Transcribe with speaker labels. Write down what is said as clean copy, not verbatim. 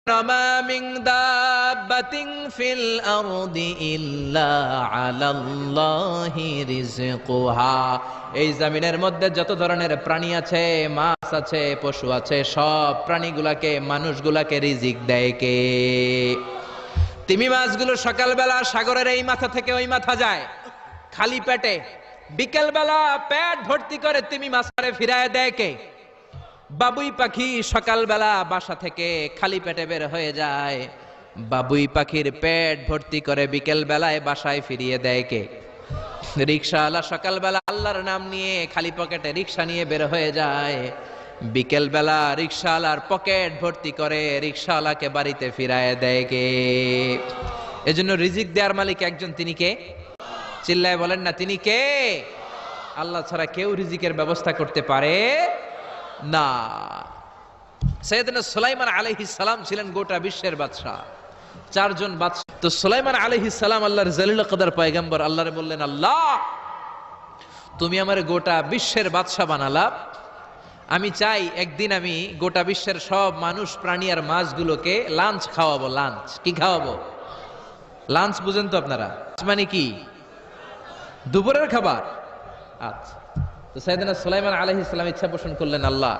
Speaker 1: وما من دابة في الأرض إلا على الله رزقها। এই জমিনের মধ্যে যত ধরনের প্রাণী আছে, মাছ আছে, পশু আছে, সব প্রাণীগুলাকে মানুষগুলাকে রিজিক দেয় কে? তিমি মাছগুলো সকালবেলা সাগরের এই মাথা থেকে ওই মাথা যায় খালি পেটে, বিকেলবেলা পেট ভর্তি করে তিমি মাছরে ফিরায় দেয় কে? বাবুই পাখি সকালবেলা বাসা থেকে খালি পেটে বের হয়ে যায়, বাবুই পাখির পেট ভর্তি করে বিকেল বেলায় বাসায় ফিরিয়ে দেয় কে? রিকশাওয়ালা সকালবেলা আল্লাহর নাম নিয়ে খালি পকেটে রিকশা নিয়ে বের হয়ে যায়, বিকেল বেলা রিকশাওয়ালার পকেট ভর্তি করে রিকশাওয়ালাকে বাড়িতে ফিরায় দেয় কে? এজন্য রিজিক দেওয়ার মালিক একজন, তিনি কে? চিল্লায় বলেন না, তিনি কে? আল্লাহ ছাড়া কেউ রিজিকের ব্যবস্থা করতে পারে না। সাইয়েদনা সুলাইমান আলাইহিস সালাম ছিলেন গোটা বিশ্বের বাদশা, চারজন বাদশা। তো সুলাইমান আলাইহিস সালাম আল্লাহর জলিল কদর পয়গম্বর, আল্লাহরে বললেন, আল্লাহ তুমি আমার গোটা বিশ্বের বাদশা বানালা, আমি চাই একদিন আমি গোটা বিশ্বের সব মানুষ, প্রাণী আর মাছগুলোকে লাঞ্চ খাওয়াবো। লাঞ্চ কি খাওয়াবো? লাঞ্চ বুঝেন তো আপনারা? মানে কি? দুপুরের খাবার। আচ্ছা, তো সাইয়েদনা সুলাইমান আলাইহিস সালাম ইচ্ছা পোষণ করলেন, আল্লাহ